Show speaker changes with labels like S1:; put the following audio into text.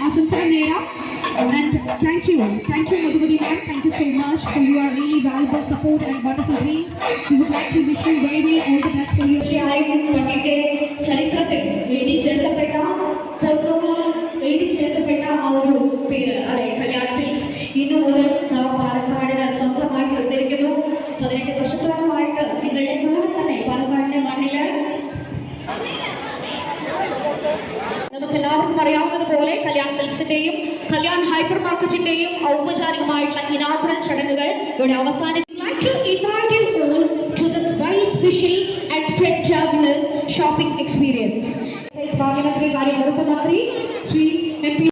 S1: ആശംസകൾ നേരാം. And thank you Madhumati ma'am, thank you so much for your really valuable support and wonderful dreams. We would like to wish you very all the best for your
S2: പട്ടിയുടെ ചരിത്രത്തിൽ എഴുതി ചേർക്കപ്പെട്ട ആ ഒരു പേര് അല്ലെ Kalyan silks ഇന്നു മുതൽ പാലക്കാടിന് സ്വന്തമായി തീർന്നിരിക്കുന്നു. 18 വർഷത്തോളമായിട്ട് നിങ്ങളുടെ കൂടെ തന്നെ പാലക്കാടിന്റെ മണ്ണില് നമുക്ക് എല്ലാവർക്കും അറിയാവുന്നതുപോലെ കല്യാൺ സിൽക്സിന്റെയും കല്യാൺ ഹൈപ്പർ മാർക്കറ്റിന്റെയും ഔപചാരികമായിട്ടുള്ള ഇനാഗുറൽ ചടങ്ങുകൾ ഇവിടെ അവസാനിച്ചു. shopping experience. Parliamentary Karya Vaguppu Mantri Shri